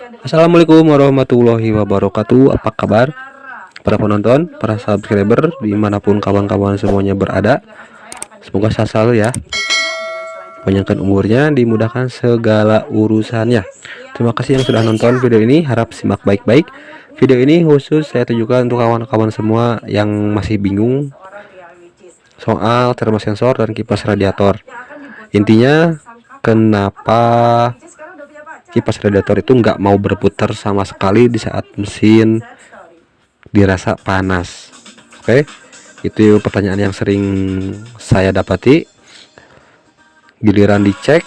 Assalamualaikum warahmatullahi wabarakatuh. Apa kabar para penonton, para subscriber dimanapun kawan-kawan semuanya berada? Semoga sehat selalu ya, panjangkan umurnya, dimudahkan segala urusannya. Terima kasih yang sudah nonton video ini, harap simak baik-baik. Video ini khusus saya tujukan untuk kawan-kawan semua yang masih bingung soal termosensor dan kipas radiator. Intinya, kenapa kipas radiator itu nggak mau berputar sama sekali di saat mesin dirasa panas. Oke, itu pertanyaan yang sering saya dapati. Giliran dicek,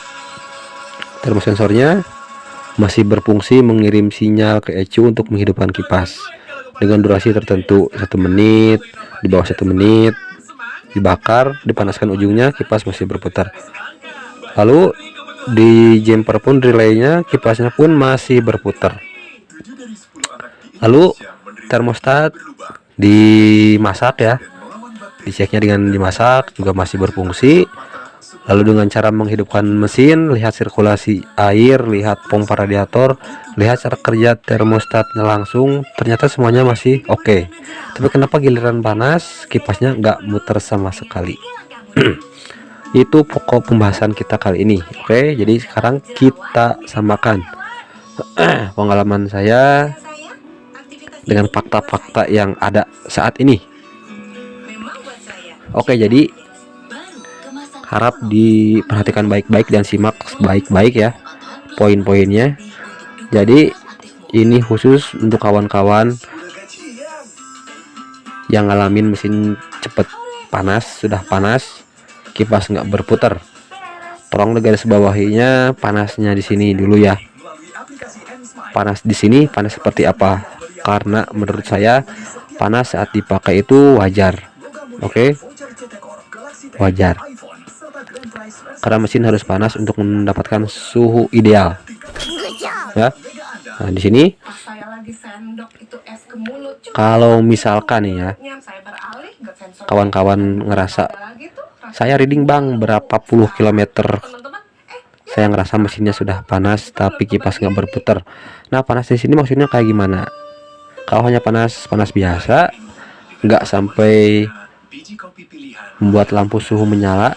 termosensornya masih berfungsi mengirim sinyal ke ECU untuk menghidupkan kipas dengan durasi tertentu, 1 menit, di bawah 1 menit dibakar, dipanaskan ujungnya, kipas masih berputar. Lalu di jumper pun relaynya, kipasnya pun masih berputar. Lalu termostat dimasak ya, diceknya dengan dimasak juga masih berfungsi. Lalu dengan cara menghidupkan mesin, lihat sirkulasi air, lihat pompa radiator, lihat cara kerja termostatnya langsung, ternyata semuanya masih oke. Tapi kenapa giliran panas kipasnya nggak muter sama sekali? Itu pokok pembahasan kita kali ini. Oke, jadi sekarang kita samakan pengalaman saya dengan fakta-fakta yang ada saat ini. Oke, jadi harap diperhatikan baik-baik dan simak baik-baik ya poin-poinnya. Jadi ini khusus untuk kawan-kawan yang ngalamin mesin cepet panas, sudah panas, kipas nggak berputar. Tolong garis bawahinya panasnya di sini dulu ya. Panas di sini panas seperti apa? Karena menurut saya panas saat dipakai itu wajar. Oke, wajar. Karena mesin harus panas untuk mendapatkan suhu ideal. Ya. Nah, di sini kalau misalkan nih ya, kawan-kawan ngerasa saya reading bang berapa puluh kilometer, saya ngerasa mesinnya sudah panas tapi kipas nggak berputar. Nah, panas di sini maksudnya kayak gimana? Kalau hanya panas biasa, nggak sampai membuat lampu suhu menyala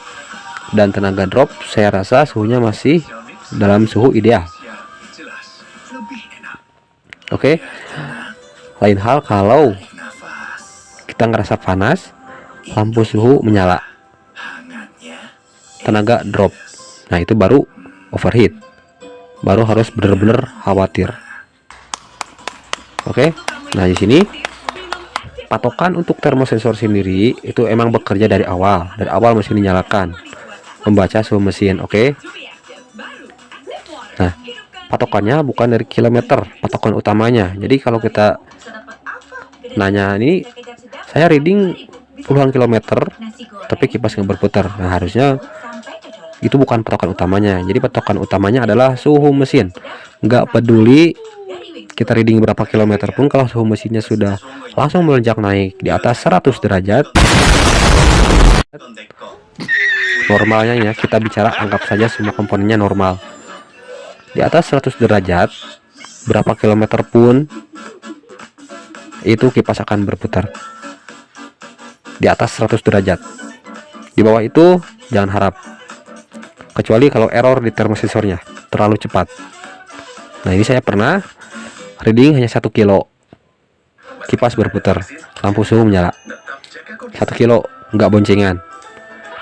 dan tenaga drop, saya rasa suhunya masih dalam suhu ideal. Oke, lain hal kalau kita ngerasa panas, lampu suhu menyala, tenaga drop, nah itu baru overheat, baru harus benar-benar khawatir. Oke, nah di sini patokan untuk termosensor sendiri itu emang bekerja dari awal mesin dinyalakan, membaca suhu mesin. Oke, nah patokannya bukan dari kilometer, patokan utamanya. Jadi kalau kita nanya, ini saya reading puluhan kilometer tapi kipas nggak berputar, nah harusnya itu bukan patokan utamanya. Jadi patokan utamanya adalah suhu mesin. Nggak peduli kita reading berapa kilometer pun, kalau suhu mesinnya sudah langsung melonjak naik di atas 100 derajat, normalnya ya, kita bicara anggap saja semua komponennya normal, di atas 100 derajat berapa kilometer pun itu kipas akan berputar. Di atas 100 derajat, di bawah itu jangan harap, kecuali kalau error di termosensornya terlalu cepat. Nah, ini saya pernah reading hanya 1 kilo, kipas berputar, lampu suhu menyala. 1 kilo nggak boncengan,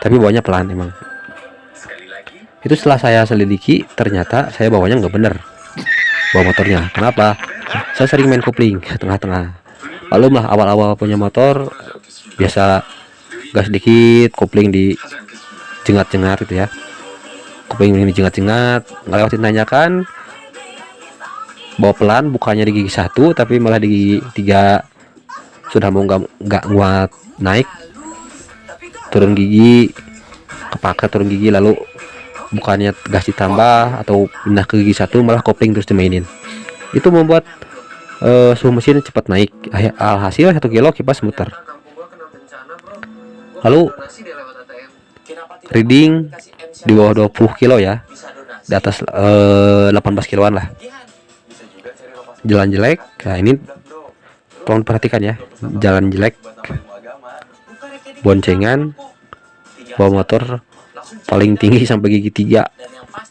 tapi bawanya pelan emang. Itu setelah saya selidiki, ternyata saya bawanya nggak bener, bawa motornya. Kenapa? Saya sering main kopling tengah-tengah. Lalu mah awal-awal punya motor biasa gas dikit, kopling di jengat-jengat gitu ya, kopling ini jengat-jengat, ngelewatin tanjakan, bawa pelan, bukannya di gigi 1 tapi malah di gigi 3, sudah mau nggak nguat naik, turun gigi, kepake turun gigi, lalu bukannya gas ditambah atau pindah ke gigi 1 malah kopling terus dimainin. Itu membuat suhu mesin cepat naik, alhasil 1 kilo kipas muter. Lalu reading di bawah 20 kilo ya, di atas 18 kiloan lah, jalan jelek. Nah ini tolong perhatikan ya, jalan jelek, boncengan, bawa motor paling tinggi sampai gigi 3,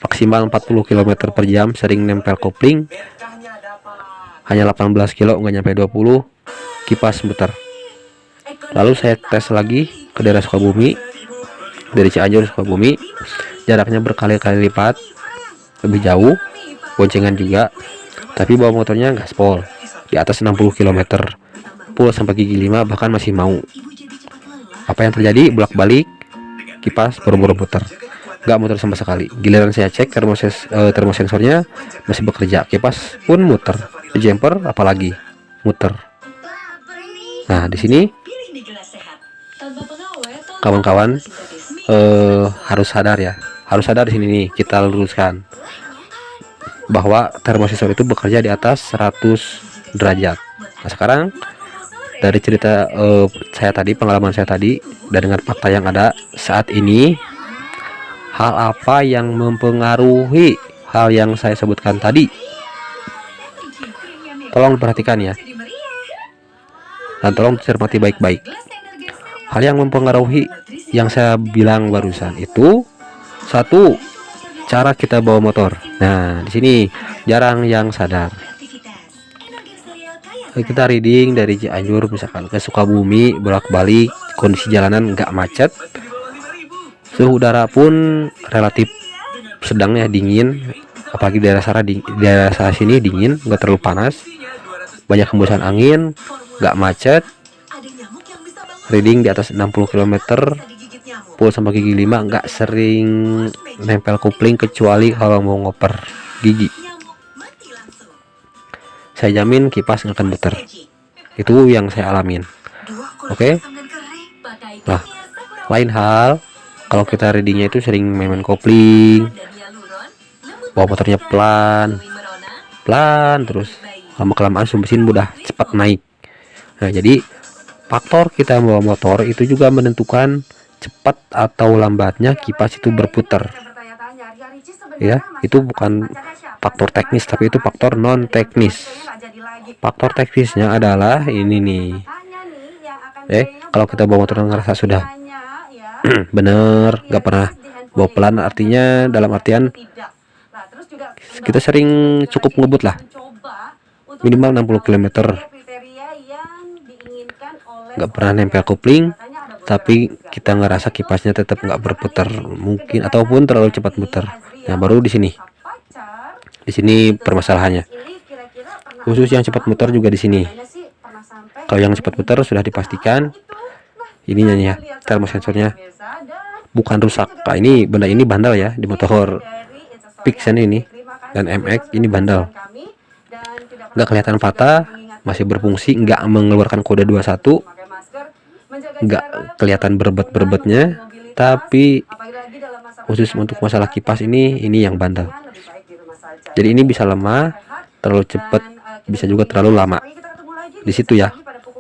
maksimal 40 km per jam, sering nempel kopling, hanya 18 kilo, nggak nyampe 20, kipas muter. Lalu saya tes lagi ke daerah Sukabumi, dari Cianjur Sukabumi, jaraknya berkali-kali lipat lebih jauh, boncengan juga, tapi bawa motornya gaspol di atas 60 km, full sampai gigi 5, bahkan masih mau. Apa yang terjadi? Bolak-balik, kipas boro-boro muter, nggak muter sama sekali. Giliran saya cek termosensornya masih bekerja, kipas pun muter, jumper apalagi muter. Nah di sini kawan-kawan harus sadar ya, harus sadar di sini nih, kita luruskan bahwa termosensor itu bekerja di atas 100 derajat. Nah sekarang dari cerita saya tadi, pengalaman saya tadi, dan dengan fakta yang ada saat ini, hal apa yang mempengaruhi hal yang saya sebutkan tadi? Tolong perhatikan ya, dan tolong cermati baik-baik. Hal yang mempengaruhi yang saya bilang barusan itu, satu, cara kita bawa motor. Nah di sini jarang yang sadar. Kita reading dari Cianjur misalkan ke Sukabumi, bolak-balik, kondisi jalanan nggak macet, suhu udara pun relatif sedang ya, dingin, apalagi daerah sana sini dingin, nggak terlalu panas, banyak hembusan angin, nggak macet, reading di atas 60 km, full sampai gigi 5, nggak sering nempel kopling kecuali kalau mau ngoper gigi. Saya jamin kipas nggak akan muter. Itu yang saya alamin. Oke. Nah, lain hal kalau kita readingnya itu sering main kopling, bawa motornya pelan terus, lama-kelamaan suhu mesin mudah cepat naik. Nah jadi faktor kita bawa motor itu juga menentukan cepat atau lambatnya kipas itu berputar ya. Itu bukan faktor teknis, tapi itu faktor non teknis. Faktor teknisnya adalah ini nih, kalau kita bawa motor ngerasa sudah bener, nggak pernah bawa pelan, artinya dalam artian kita sering cukup ngebut lah, minimal 60 km, nggak pernah nempel kopling, tapi kita ngerasa kipasnya tetap nggak berputar mungkin, ataupun terlalu cepat muter. Nah baru di sini permasalahannya. Khusus yang cepat muter juga di sini. Kalau yang cepat muter sudah dipastikan ininya ya, termosensornya bukan rusak. Nah, ini benda ini bandel ya di motor Pixen ini dan MX ini bandel. Nggak kelihatan patah, masih berfungsi, nggak mengeluarkan kode 21, nggak kelihatan berbet-berbetnya, tapi khusus untuk masalah kipas ini yang bandel. Jadi ini bisa lemah, terlalu cepat, bisa juga terlalu lama. Di situ ya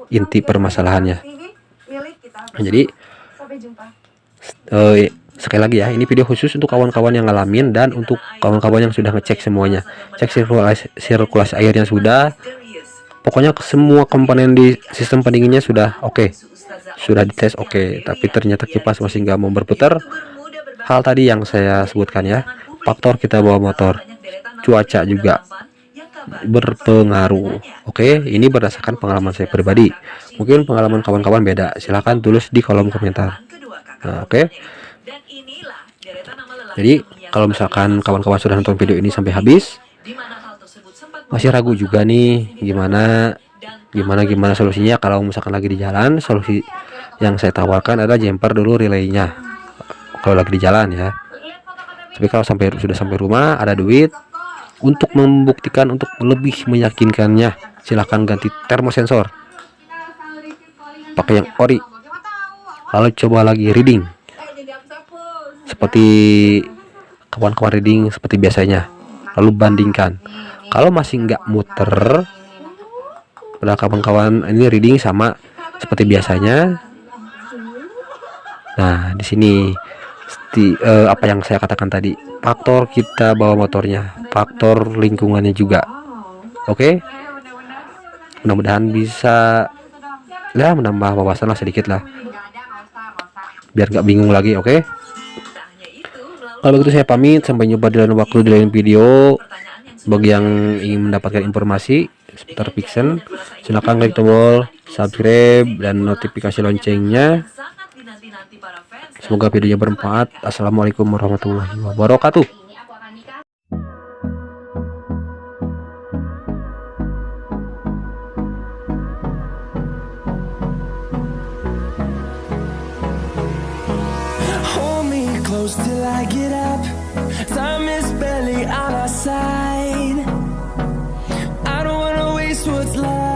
inti permasalahannya. Jadi sekali lagi ya, ini video khusus untuk kawan-kawan yang ngalamin dan untuk kawan-kawan yang sudah ngecek semuanya, cek sirkulasi airnya sudah, pokoknya semua komponen di sistem pendinginnya sudah oke, sudah dites oke, tapi ternyata kipas masih nggak mau berputar. Hal tadi yang saya sebutkan ya, faktor kita bawa motor, cuaca juga berpengaruh. Oke, ini berdasarkan pengalaman saya pribadi, mungkin pengalaman kawan-kawan beda, silahkan tulis di kolom komentar. Nah, oke. Jadi kalau misalkan kawan-kawan sudah nonton video ini sampai habis, masih ragu juga nih gimana solusinya, kalau misalkan lagi di jalan, solusi yang saya tawarkan adalah jumper dulu relaynya kalau lagi di jalan ya. Tapi kalau sudah sampai rumah, ada duit, untuk membuktikan, untuk lebih meyakinkannya, silahkan ganti termosensor pakai yang ori, lalu coba lagi reading seperti kawan-kawan reading seperti biasanya, lalu bandingkan. Kalau masih nggak muter, pada kawan-kawan ini reading sama seperti biasanya. Nah di sini apa yang saya katakan tadi, faktor kita bawa motornya, faktor lingkungannya juga. Oke, mudah-mudahan bisa ya menambah wawasan lah sedikit lah, biar nggak bingung lagi. Oke, kalau begitu saya pamit, sampai jumpa di lain waktu di lain video. Bagi yang ingin mendapatkan informasi seputar Vixen, silahkan klik tombol subscribe dan notifikasi loncengnya. Semoga videonya bermanfaat. Assalamualaikum warahmatullahi wabarakatuh. Hold me close till I get up. Time is barely on our side. I don't wanna waste what's left.